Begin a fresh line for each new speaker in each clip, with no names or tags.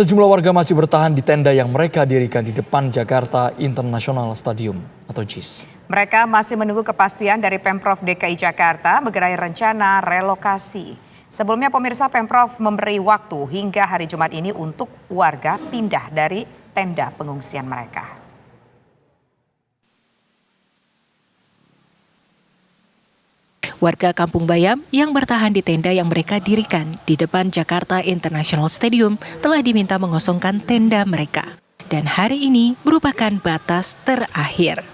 Sejumlah warga masih bertahan di tenda yang mereka dirikan di depan Jakarta International Stadium atau JIS.
Mereka masih menunggu kepastian dari Pemprov DKI Jakarta mengenai rencana relokasi. Sebelumnya pemirsa, Pemprov memberi waktu hingga hari Jumat ini untuk warga pindah dari tenda pengungsian mereka.
Warga Kampung Bayam yang bertahan di tenda yang mereka dirikan di depan Jakarta International Stadium telah diminta mengosongkan tenda mereka. Dan hari ini merupakan batas terakhir.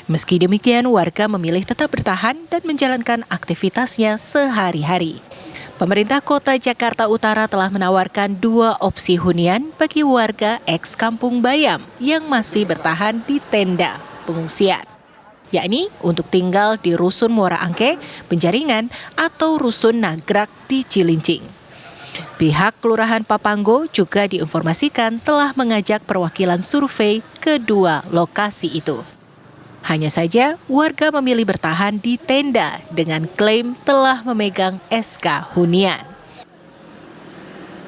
Meski demikian, warga memilih tetap bertahan dan menjalankan aktivitasnya sehari-hari. Pemerintah Kota Jakarta Utara telah menawarkan 2 opsi hunian bagi warga ex-Kampung Bayam yang masih bertahan di tenda pengungsian, yakni untuk tinggal di Rusun Muara Angke, Penjaringan, atau Rusun Nagrak di Cilincing. Pihak Kelurahan Papanggo juga diinformasikan telah mengajak perwakilan survei ke 2 lokasi itu. Hanya saja warga memilih bertahan di tenda dengan klaim telah memegang SK hunian.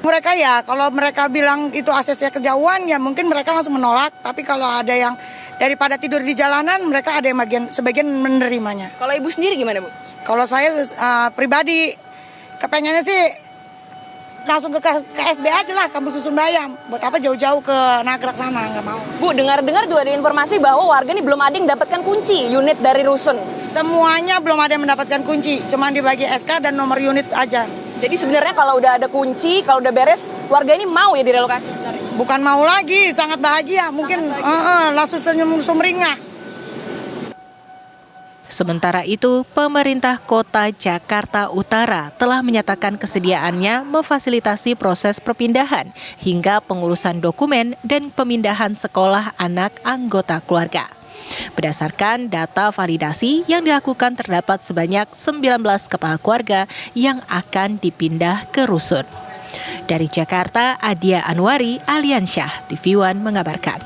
Mereka ya, kalau mereka bilang itu aksesnya kejauhan, ya mungkin mereka langsung menolak. Tapi kalau ada yang daripada tidur di jalanan, mereka ada yang sebagian menerimanya.
Kalau ibu sendiri gimana, Bu?
Kalau saya pribadi, kepengennya sih langsung ke KSB aja lah, Kampung Susun Bayam. Buat apa jauh-jauh ke Nagrak sana, nggak mau.
Bu, dengar-dengar juga ada informasi bahwa warga ini belum ada yang mendapatkan kunci unit dari Rusun.
Semuanya belum ada yang mendapatkan kunci, cuma dibagi SK dan nomor unit aja.
Jadi sebenarnya kalau udah ada kunci, kalau udah beres, warga ini mau ya direlokasi sebenarnya?
Bukan mau lagi, sangat bahagia. Mungkin langsung senyum sumringah.
Sementara itu, pemerintah Kota Jakarta Utara telah menyatakan kesediaannya memfasilitasi proses perpindahan hingga pengurusan dokumen dan pemindahan sekolah anak anggota keluarga. Berdasarkan data validasi yang dilakukan, terdapat sebanyak 19 kepala keluarga yang akan dipindah ke Rusun. Dari Jakarta, Adia Anwari, Aliansyah, TV One mengabarkan.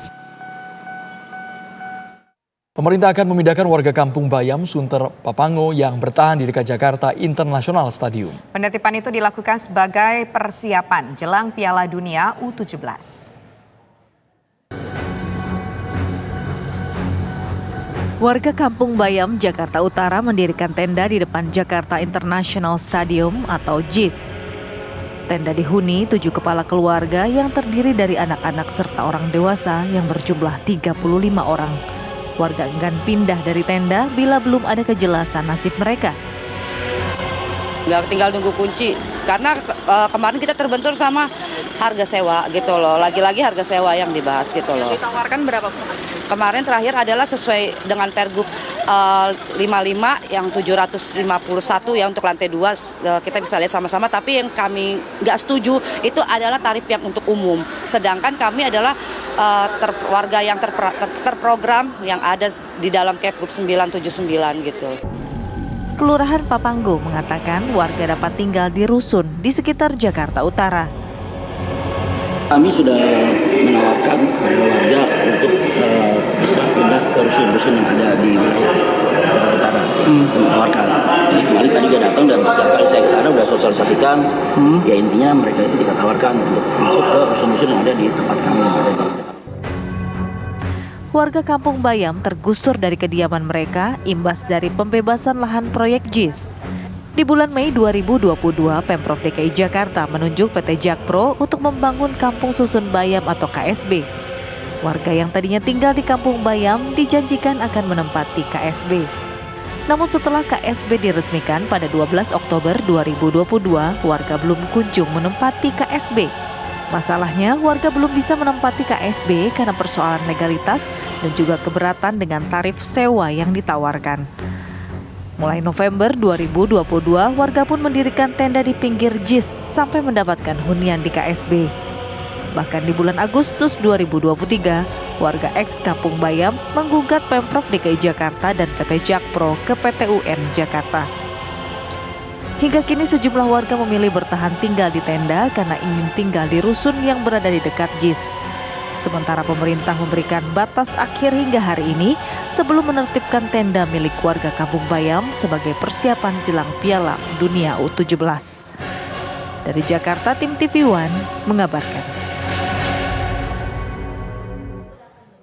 Pemerintah akan memindahkan warga Kampung Bayam, Sunter, Papanggo yang bertahan di dekat Jakarta International Stadium.
Penertiban itu dilakukan sebagai persiapan jelang Piala Dunia U17.
Warga Kampung Bayam, Jakarta Utara mendirikan tenda di depan Jakarta International Stadium atau JIS. Tenda dihuni 7 kepala keluarga yang terdiri dari anak-anak serta orang dewasa yang berjumlah 35 orang. Warga enggan pindah dari tenda bila belum ada kejelasan nasib mereka.
Nggak tinggal nunggu kunci, karena kemarin kita terbentur sama harga sewa gitu loh. Lagi-lagi harga sewa yang dibahas gitu loh.
Yang ditawarkan berapa?
Kemarin terakhir adalah sesuai dengan Pergub 55 yang 751 ya untuk lantai 2 kita bisa lihat sama-sama. Tapi yang kami nggak setuju itu adalah tarif yang untuk umum. Sedangkan kami adalah warga yang terprogram yang ada di dalam Kepgub 979 gitu.
Kelurahan Papanggo mengatakan warga dapat tinggal di rusun di sekitar Jakarta Utara.
Kami sudah menawarkan kepada warga untuk bisa pindah ke rusun-rusun yang ada di wilayah Jakarta Utara. Menawarkan. Jadi kemarin tadi dia datang dan setiap kali saya ke sana sudah sosialisasikan. Ya intinya mereka itu kita tawarkan untuk masuk ke rusun-rusun yang ada di tempat kami.
Warga Kampung Bayam tergusur dari kediaman mereka imbas dari pembebasan lahan proyek JIS. Di bulan Mei 2022, Pemprov DKI Jakarta menunjuk PT Jakpro untuk membangun Kampung Susun Bayam atau KSB. Warga yang tadinya tinggal di Kampung Bayam dijanjikan akan menempati KSB. Namun setelah KSB diresmikan pada 12 Oktober 2022, warga belum kunjung menempati KSB. Masalahnya, warga belum bisa menempati KSB karena persoalan legalitas dan juga keberatan dengan tarif sewa yang ditawarkan. Mulai November 2022, warga pun mendirikan tenda di pinggir JIS sampai mendapatkan hunian di KSB. Bahkan di bulan Agustus 2023, warga ex Kampung Bayam menggugat Pemprov DKI Jakarta dan PT Jakpro ke PT UN Jakarta. Hingga kini sejumlah warga memilih bertahan tinggal di tenda karena ingin tinggal di rusun yang berada di dekat JIS. Sementara pemerintah memberikan batas akhir hingga hari ini sebelum menertibkan tenda milik warga Kampung Bayam sebagai persiapan jelang Piala Dunia U17. Dari Jakarta, tim TV One mengabarkan.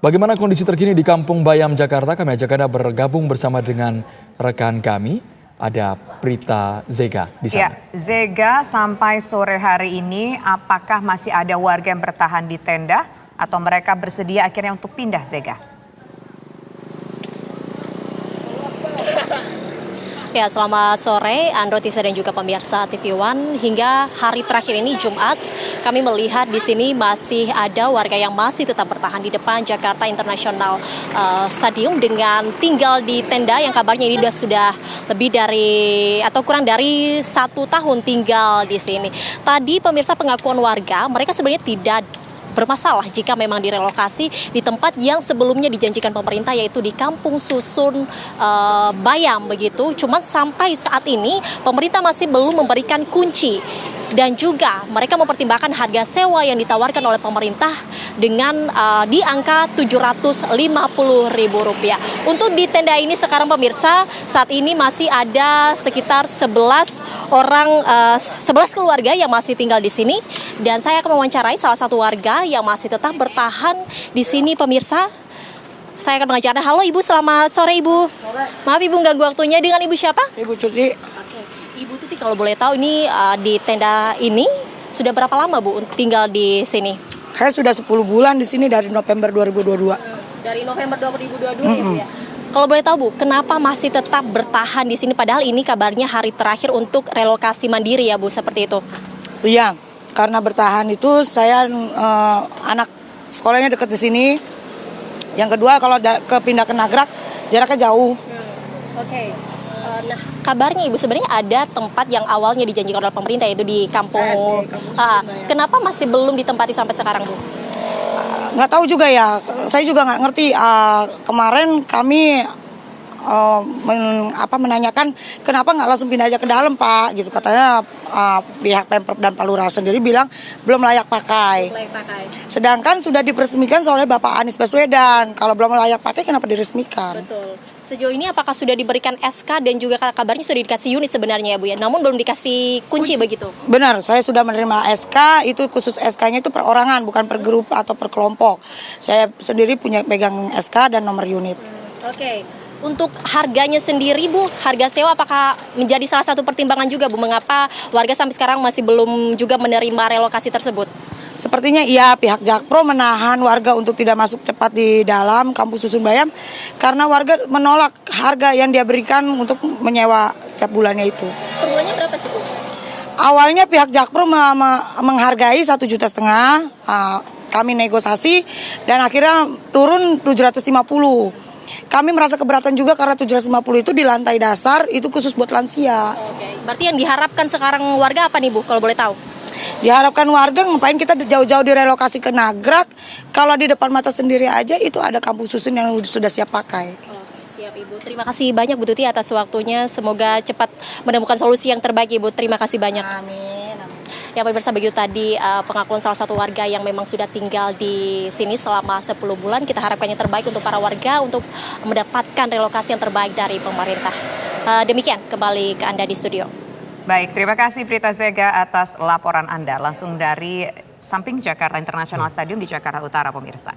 Bagaimana kondisi terkini di Kampung Bayam, Jakarta? Kami ajak Anda bergabung bersama dengan rekan kami. Ada Prita Zega di sana.
Ya, Zega, sampai sore hari ini apakah masih ada warga yang bertahan di tenda atau mereka bersedia akhirnya untuk pindah, Zega?
Ya, selamat sore Andro, Tisa dan juga pemirsa TV One. Hingga hari terakhir ini Jumat, kami melihat di sini masih ada warga yang masih tetap bertahan di depan Jakarta International Stadium dengan tinggal di tenda yang kabarnya ini sudah lebih dari atau kurang dari 1 tahun tinggal di sini. Tadi pemirsa, pengakuan warga, mereka sebenarnya tidak bermasalah jika memang direlokasi di tempat yang sebelumnya dijanjikan pemerintah, yaitu di Kampung Susun Bayam begitu. Cuman sampai saat ini pemerintah masih belum memberikan kunci dan juga mereka mempertimbangkan harga sewa yang ditawarkan oleh pemerintah dengan di angka Rp750.000. Untuk di tenda ini sekarang pemirsa, saat ini masih ada sekitar 11 keluarga yang masih tinggal di sini, dan saya akan mewawancarai salah satu warga yang masih tetap bertahan di sini pemirsa. Saya akan mengajarkan. Halo Ibu, selamat sore Ibu.
Sore.
Maaf Ibu ganggu waktunya, dengan Ibu siapa?
Ibu Tuti.
Oke. Ibu Tuti, kalau boleh tahu ini di tenda ini sudah berapa lama Bu tinggal di sini?
Saya sudah 10 bulan di sini dari November 2022.
Dari November 2022 ya Bu ya. Kalau boleh tahu Bu, kenapa masih tetap bertahan di sini padahal ini kabarnya hari terakhir untuk relokasi mandiri ya Bu, seperti itu?
Iya, karena bertahan itu saya anak sekolahnya dekat di sini. Yang kedua kalau pindah ke Nagrak jaraknya jauh.
Oke. Nah, kabarnya Ibu sebenarnya ada tempat yang awalnya dijanjikan oleh pemerintah, yaitu di kampung. Kenapa masih belum ditempati sampai sekarang Bu?
Nggak tahu juga ya, saya juga nggak ngerti. Kemarin kami menanyakan kenapa nggak langsung pindah aja ke dalam Pak, gitu katanya pihak Pemprov dan Pak Lurah sendiri bilang belum layak pakai. Sedangkan sudah diresmikan oleh Bapak Anies Baswedan, kalau belum layak pakai kenapa diresmikan?
Betul. Sejauh ini apakah sudah diberikan SK dan juga kabarnya sudah dikasih unit sebenarnya ya Bu ya, namun belum dikasih kunci begitu?
Benar, saya sudah menerima SK, itu khusus SK-nya itu perorangan, bukan per grup atau per kelompok. Saya sendiri punya pegang SK dan nomor unit.
Oke. Untuk harganya sendiri Bu, harga sewa apakah menjadi salah satu pertimbangan juga Bu, mengapa warga sampai sekarang masih belum juga menerima relokasi tersebut?
Sepertinya iya, pihak Jakpro menahan warga untuk tidak masuk cepat di dalam Kampung Susun Bayam karena warga menolak harga yang dia berikan untuk menyewa setiap bulannya itu.
Per bulannya berapa sih Bu?
Awalnya pihak Jakpro menghargai 1,5 juta, kami negosiasi dan akhirnya turun 750. Kami merasa keberatan juga karena 750 itu di lantai dasar itu khusus buat lansia.
Oke. Berarti yang diharapkan sekarang warga apa nih Bu, kalau boleh tahu?
Diharapkan warga ngapain kita jauh-jauh direlokasi ke Nagrak, kalau di depan mata sendiri aja itu ada Kampung Susun yang sudah siap pakai.
Oke, siap Ibu. Terima kasih banyak Bu Tuti atas waktunya. Semoga cepat menemukan solusi yang terbaik Ibu. Terima kasih banyak.
Amin.
Ya pemirsa, begitu tadi pengakuan salah satu warga yang memang sudah tinggal di sini selama 10 bulan. Kita harapkan yang terbaik untuk para warga untuk mendapatkan relokasi yang terbaik dari pemerintah. Demikian, kembali ke Anda di studio.
Baik, terima kasih Prita Zega atas laporan Anda langsung dari samping Jakarta International Stadium di Jakarta Utara pemirsa.